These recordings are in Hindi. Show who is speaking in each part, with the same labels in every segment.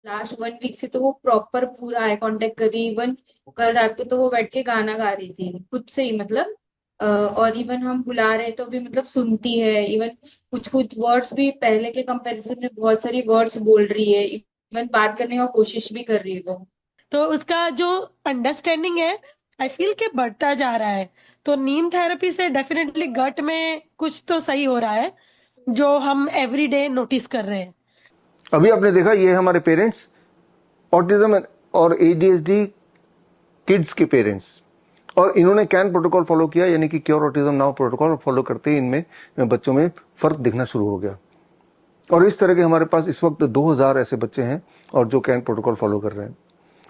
Speaker 1: लास्ट 1 वीक से तो वो प्रॉपर पूरा आई कांटेक्ट कर रही, इवन कल रात को तो वो बैठ के गाना गा रही थी खुद से ही, मतलब और इवन हम बुला रहे तो भी मतलब सुनती है। इवन कुछ कुछ वर्ड्स भी पहले के कंपैरिजन में बहुत सारी वर्ड्स बोल रही है, इवन बात करने का कोशिश भी कर रही है वो।
Speaker 2: तो उसका जो अंडरस्टैंडिंग है, आई फील के बढ़ता जा रहा है। तो नीम थेरेपी से डेफिनेटली गट में कुछ तो सही हो रहा है, जो हम एवरी डे नोटिस कर रहे हैं।
Speaker 3: अभी आपने देखा ये हमारे पेरेंट्स, ऑटिज्म और एडीएचडी किड्स के पेरेंट्स, और इन्होंने कैन प्रोटोकॉल फॉलो किया, यानी कि cure autism now protocol follow करते ही इनमें बच्चों में फर्क दिखना शुरू हो गया। और इस तरह के हमारे पास इस वक्त 2000 ऐसे बच्चे हैं और जो कैन प्रोटोकॉल फॉलो कर रहे हैं।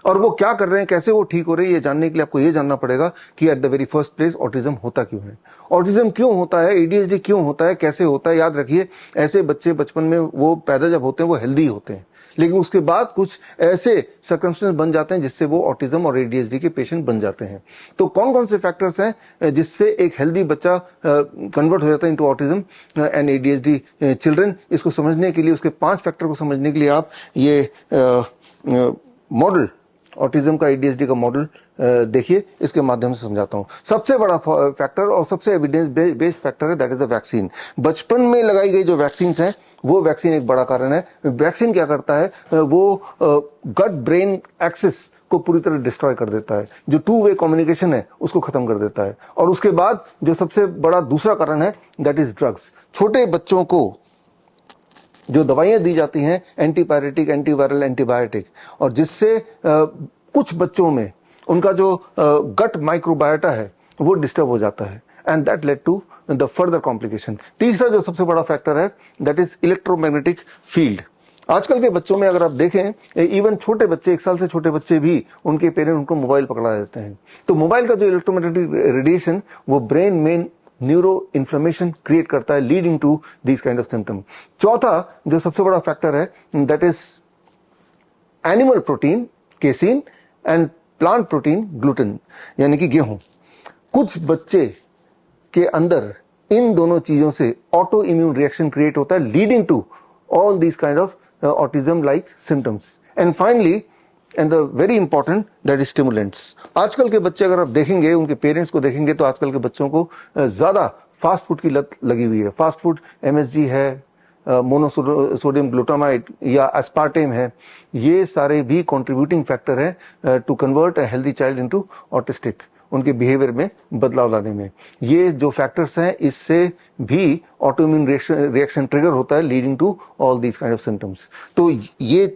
Speaker 3: और वो क्या कर रहे हैं, कैसे वो ठीक हो रहे हैं, ये जानने के लिए आपको ये जानना पड़ेगा कि at the very first place autism होता क्यों है, ऑटिज्म क्यों होता है, एडीएचडी क्यों होता है, कैसे होता है। याद रखिए, ऐसे बच्चे बचपन में वो पैदा जब होते हैं वो हेल्दी होते हैं, लेकिन उसके बाद कुछ ऐसे सर्कमस्टेंस बन जाते हैं जिससे वो ऑटिज्म और एडीएचडी के पेशेंट बन जाते हैं। तो कौन कौन से फैक्टर्स हैं जिससे एक हेल्दी बच्चा कन्वर्ट हो जाता है into autism and ADHD children, इसको समझने के लिए, उसके 5 फैक्टर को समझने के लिए आप ये मॉडल, ऑटिज्म का एडीएचडी का मॉडल देखिए, इसके माध्यम से समझाता हूं। सबसे बड़ा फैक्टर और सबसे एविडेंस बेस्ड फैक्टर है, दैट इज द वैक्सीन। बचपन में लगाई गई जो वैक्सीन है वो वैक्सीन एक बड़ा कारण है। वैक्सीन क्या करता है, वो गट ब्रेन एक्सिस को पूरी तरह डिस्ट्रॉय कर देता है, जो 2 वे कम्युनिकेशन है उसको खत्म कर देता है। और उसके बाद जो सबसे बड़ा दूसरा कारण है, दैट इज ड्रग्स। छोटे बच्चों को जो दवाइयां दी जाती हैं, एंटीपायरेटिक, एंटीवायरल, एंटीबायोटिक, और जिससे कुछ बच्चों में उनका जो गट माइक्रोबायोटा है वो डिस्टर्ब हो जाता है, and that led to the further complication. तीसरा जो सबसे बड़ा फैक्टर है, दैट इज इलेक्ट्रोमैग्नेटिक फील्ड। आजकल के बच्चों में अगर आप देखें, इवन छोटे बच्चे, 1 साल से छोटे बच्चे भी, उनके पेरेंट उनको मोबाइल पकड़ा देते हैं। तो मोबाइल का जो इलेक्ट्रोमैग्नेटिक रेडिएशन वो ब्रेन में न्यूरो इन्फ्लेमेशन क्रिएट करता है, leading to this kind of symptom. चौथा जो सबसे बड़ा फैक्टर है, that is animal protein casein and plant protein gluten, यानी कि गेहूं। कुछ बच्चे के अंदर इन दोनों चीजों से ऑटो इम्यून रिएक्शन क्रिएट होता है, leading to all these kind of autism like symptoms. And finally and the very important, that is stimulants. आजकल के बच्चे अगर आप देखेंगे, उनके पेरेंट्स को देखेंगे, तो आजकल के बच्चों को ज्यादा फास्ट फूड की लत लगी हुई है। फास्ट फूड, एमएसजी है, मोनोसोडियम ग्लूटामाइड या एस्पार्टेम है, ये सारे भी कंट्रीब्यूटिंग फैक्टर है to convert a healthy child into autistic, उनके बिहेवियर में बदलाव लाने में। ये जो फैक्टर्स हैं, इससे भी ऑटोइम्यून रिएक्शन ट्रिगर होता है, leading to all these kind of symptoms. तो ये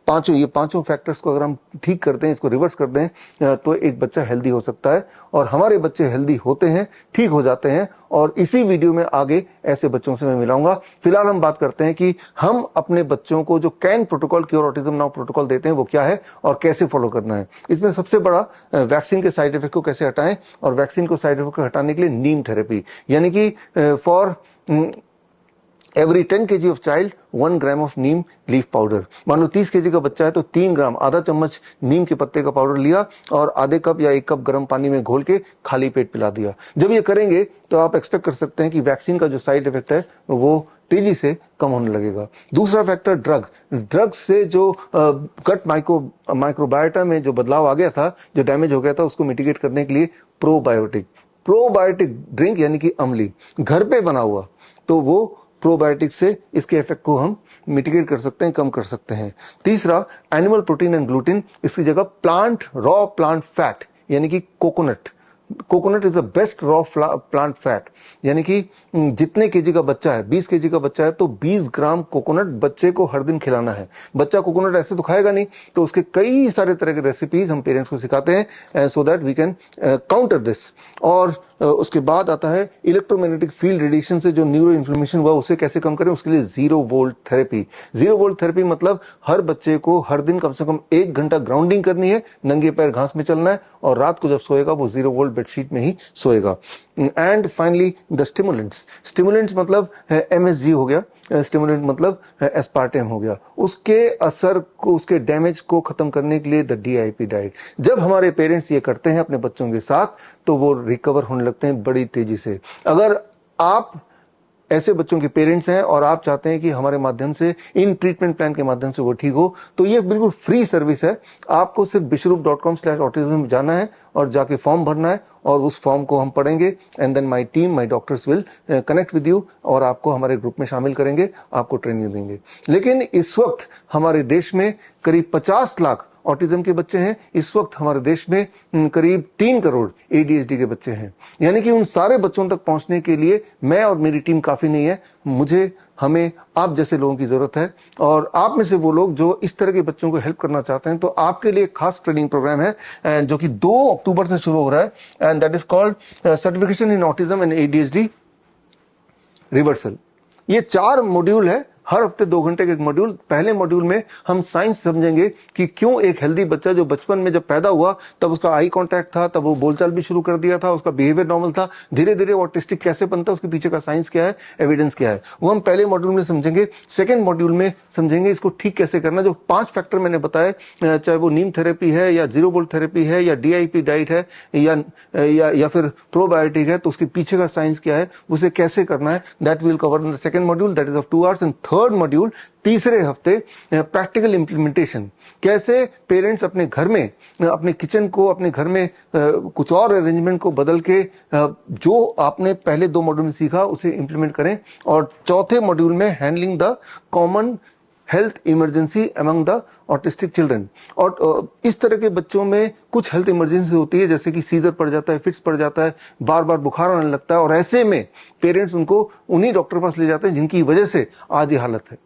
Speaker 3: पांचों फैक्टर्स को अगर हम ठीक करते हैं, इसको रिवर्स कर दें, तो एक बच्चा हेल्दी हो सकता है। और हमारे बच्चे हेल्दी होते हैं, ठीक हो जाते हैं, और इसी वीडियो में आगे ऐसे बच्चों से मैं मिलाऊंगा। फिलहाल हम बात करते हैं कि हम अपने बच्चों को जो can protocol, cure autism now protocol देते हैं, वो क्या है और कैसे फॉलो करना है। इसमें सबसे बड़ा वैक्सीन के साइड इफेक्ट को कैसे हटाएं, और वैक्सीन को साइड इफेक्ट को हटाने के लिए नीम थेरेपी, यानी कि for every 10 kg of child 1 gram of Neem leaf powder. मान लो 30 kg का बच्चा है तो 3 ग्राम, आधा चम्मच नीम के पत्ते का पाउडर लिया और आधे कप या 1 कप गर्म पानी में घोल के खाली पेट पिला दिया। जब ये करेंगे तो आप एक्सपेक्ट कर सकते हैं कि वैक्सीन का जो साइड इफेक्ट है वो तेजी से कम होने लगेगा। दूसरा फैक्टर, ड्रग्स से जो गट माइक्रोबायोटा में जो बदलाव आ गया था, जो डैमेज हो गया था, उसको मिटिगेट करने के लिए प्रोबायोटिक ड्रिंक, यानी कि अमली, घर पे बना हुआ, तो वो प्रोबायोटिक से इसके इफेक्ट को हम मिटिगेट कर सकते हैं, कम कर सकते हैं। तीसरा, एनिमल प्रोटीन एंड ग्लूटिन, इसकी जगह रॉ प्लांट फैट, यानी कि coconut is the best raw plant fat, यानी कि जितने केजी का बच्चा है, 20 केजी का बच्चा है तो 20 ग्राम कोकोनट बच्चे को हर दिन खिलाना है। बच्चा कोकोनट ऐसे तो खाएगा नहीं, तो उसके कई सारे तरह के रेसिपीज हम पेरेंट्स को सिखाते हैं, so that we can counter this. और उसके बाद आता है इलेक्ट्रोमैग्नेटिक फील्ड रेडिएशन से जो न्यूरो इन्फ्लेमेशन हुआ उसे कैसे कम करें, उसके लिए 0 वोल्ट थेरेपी। 0 वोल्ट थेरेपी मतलब हर बच्चे को हर दिन कम से कम 1 घंटा ग्राउंडिंग करनी है, नंगे पैर घास में चलना है, और रात को जब सोएगा वो 0 वोल्ट बेडशीट में ही सोएगा। एंड फाइनली द स्टिमुलेंट्स मतलब एमएसजी हो गया, स्टिमुलेंट मतलब एस्पार्टेम हो गया। उसके असर को, उसके डैमेज को खत्म करने के लिए द डीआईपी डाइट। जब हमारे पेरेंट्स ये करते हैं अपने बच्चों के साथ तो वो रिकवर होने लगते हैं बड़ी तेजी से। अगर आप ऐसे बच्चों के पेरेंट्स हैं और आप चाहते हैं कि हमारे माध्यम से, इन ट्रीटमेंट प्लान के माध्यम से वो ठीक हो, तो ये बिल्कुल फ्री सर्विस है। आपको सिर्फ bishrup.com/autism जाना है और जाके फॉर्म भरना है और उस फॉर्म को हम पढ़ेंगे and then my team, my doctors will connect with you और आपको हमारे ग्रुप में शामिल करेंगे, आपको ट्रेनिंग देंगे। लेकिन इस वक्त हमारे देश में करीब 50 लाख ऑटिज्म के बच्चे हैं। इस वक्त हमारे देश में करीब 3 करोड़ ADHD के बच्चे हैं। यानी कि उन सारे बच्चों तक पहुंचने के लिए मैं और मेरी टीम काफी नहीं है, हमें आप जैसे लोगों की जरूरत है। और आप में से वो लोग जो इस तरह के बच्चों को हेल्प करना चाहते हैं, तो आपके लिए एक खास ट्रेनिंग प्रोग्राम है जो कि 2 अक्टूबर से शुरू हो रहा है and that is called certification in autism and ADHD reversal. ये 4 मॉड्यूल है, हर हफ्ते 2 घंटे के एक मॉड्यूल। पहले मॉड्यूल में हम साइंस समझेंगे कि क्यों एक हेल्दी बच्चा जो बचपन में जब पैदा हुआ तब उसका आई कांटेक्ट था, तब वो बोलचाल भी शुरू कर दिया था, उसका बिहेवियर नॉर्मल था, धीरे धीरे वो ऑटिस्टिक कैसे बनता है, उसके पीछे का साइंस क्या है, एविडेंस क्या है, वो हम पहले मॉड्यूल में समझेंगे। सेकेंड मॉड्यूल में समझेंगे इसको ठीक कैसे करना। जो 5 फैक्टर मैंने बताए, चाहे वो नीम थेरेपी है या 0 वोल्ट थेरेपी है या DIP डाइट है या फिर प्रोबायोटिक है, तो उसके पीछे का साइंस क्या है, उसे कैसे करना है, that will cover in the second module, that is of 2 hours. And third module, तीसरे हफ्ते, प्रैक्टिकल इंप्लीमेंटेशन। कैसे पेरेंट्स अपने घर में, अपने किचन को, अपने घर में कुछ और अरेंजमेंट को बदल के जो आपने पहले 2 मॉड्यूल में सीखा उसे इंप्लीमेंट करें। और चौथे मॉड्यूल में handling the common health emergency among the autistic children. और इस तरह के बच्चों में कुछ हेल्थ इमरजेंसी होती है, जैसे कि सीजर पड़ जाता है, फिट्स पड़ जाता है, बार बार बुखार आने लगता है, और ऐसे में पेरेंट्स उनको उन्हीं डॉक्टर के पास ले जाते हैं जिनकी वजह से आज ये हालत है।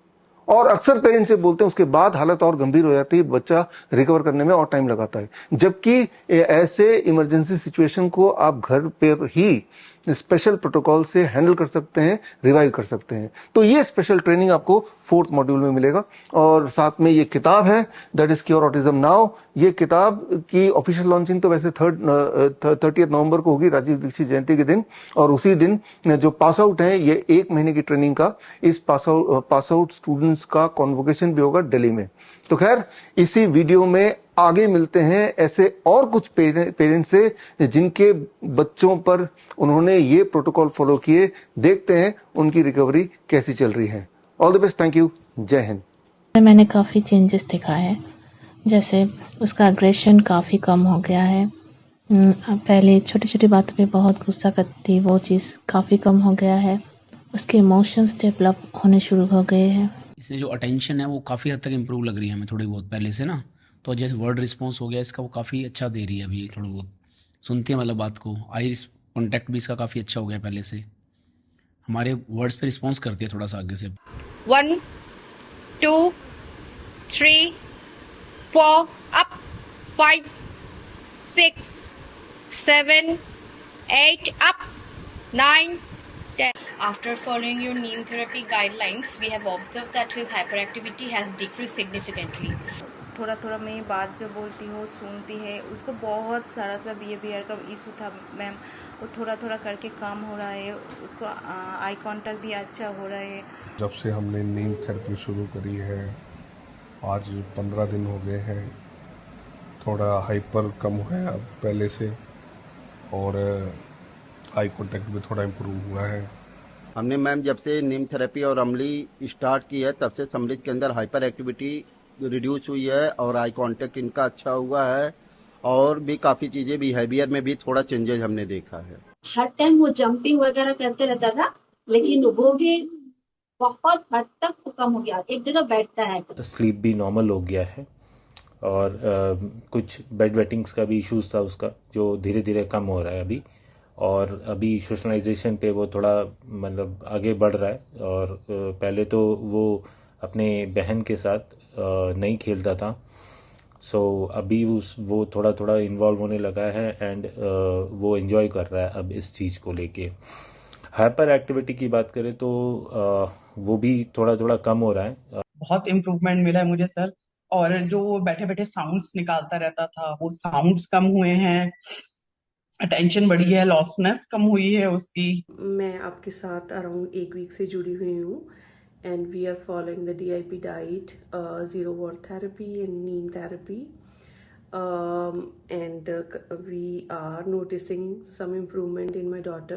Speaker 3: और अक्सर पेरेंट्स से बोलते हैं उसके बाद हालत और गंभीर हो जाती है, बच्चा रिकवर करने में और टाइम लगाता है। जबकि ऐसे इमरजेंसी सिचुएशन को आप घर पर ही स्पेशल प्रोटोकॉल से हैंडल कर सकते हैं, रिवाइव कर सकते हैं। तो ये स्पेशल ट्रेनिंग आपको 4th मॉड्यूल में मिलेगा। और साथ में ये किताब है, that is cure autism now. ये किताब की ऑफिशियल लॉन्चिंग तो वैसे 30 नवंबर को होगी, राजीव दीक्षित जयंती के दिन। और उसी दिन जो पास आउट है, ये 1 महीने की ट्रेनिंग का, इस पास आउट स्टूडेंट्स का कॉन्वोकेशन भी होगा दिल्ली में। तो खैर, इसी वीडियो में आगे मिलते हैं ऐसे और कुछ पेरेंट्स से जिनके बच्चों पर उन्होंने ये प्रोटोकॉल फॉलो किए। देखते हैं उनकी रिकवरी कैसी चल रही है। All the best, thank you, जय हिंद।
Speaker 4: मैंने काफ़ी चेंजेस देखा है, जैसे उसका अग्रेशन काफ़ी कम हो गया है। पहले छोटी छोटी बातों पे बहुत गुस्सा करती थी, वो चीज़ काफ़ी कम हो गया है। उसके इमोशंस डेवलप होने शुरू हो गए हैं।
Speaker 5: इससे जो अटेंशन है वो काफ़ी हद तक इम्प्रूव लग रही है हमें, थोड़ी बहुत पहले से ना। तो जैसे वर्ड रिस्पॉन्स हो गया इसका, वो काफ़ी अच्छा दे रही है अभी, थोड़ा बहुत सुनती है मतलब बात को। आई कॉन्टैक्ट भी इसका काफ़ी अच्छा हो गया पहले से, हमारे वर्ड्स पे रिस्पॉन्स करती है थोड़ा सा आगे से।
Speaker 6: 1 2 3 4 up 5 6 7 8 up 9 10.
Speaker 7: After following your neem therapy guidelines, we have observed that his hyperactivity has decreased significantly.
Speaker 8: थोड़ा थोड़ा मैं बात जो बोलती हूँ सुनती है। उसको बहुत सारा सा बिहेवियर का इशू था मैम, वो थोड़ा थोड़ा करके काम हो रहा है। उसको आई कांटेक्ट भी अच्छा हो रहा है।
Speaker 9: जब से हमने नीम थेरेपी शुरू करी है, आज 15 दिन हो गए हैं, थोड़ा हाइपर कम है अब पहले से, और आई कांटेक्ट भी थोड़ा इम्प्रूव हुआ है।
Speaker 10: हमने मैम जब से नीम थेरेपी और अमली स्टार्ट की है, तब से समृद्ध के अंदर हाइपर एक्टिविटी रिड्यूस हुई है और आई कांटेक्ट इनका अच्छा हुआ है, और भी काफ़ी चीज़ें बिहेवियर में भी थोड़ा चेंजेस हमने देखा है।
Speaker 11: हर टाइम वो जंपिंग वगैरह करते रहता था, लेकिन वो भी बहुत हद तक कम हो गया, एक जगह बैठता है।
Speaker 12: स्लीप भी नॉर्मल हो गया है, और कुछ बेड वेटिंग्स का भी इश्यूज था उसका, जो धीरे धीरे कम हो रहा है अभी। और अभी सोशलाइजेशन पे वो थोड़ा मतलब आगे बढ़ रहा है। और पहले तो वो अपने बहन के साथ नहीं खेलता था, सो अभी वो थोड़ा थोड़ा इन्वॉल्व होने लगा है, एंड वो एंजॉय कर रहा है अब इस चीज़ को लेके। हाइपर एक्टिविटी की बात करें तो वो भी थोड़ा थोड़ा कम हो रहा है।
Speaker 13: बहुत इम्प्रूवमेंट मिला है मुझे सर, और जो बैठे बैठे साउंड्स निकालता रहता था वो साउंड्स कम हुए हैं, अटेंशन बढ़ी है, लॉसनेस कम हुई है उसकी।
Speaker 14: मैं आपके साथ अराउंड 1 वीक से जुड़ी हुई हूँ, and we are following the DIP diet, 0 watt therapy and neem therapy, and we are noticing some improvement in my daughter.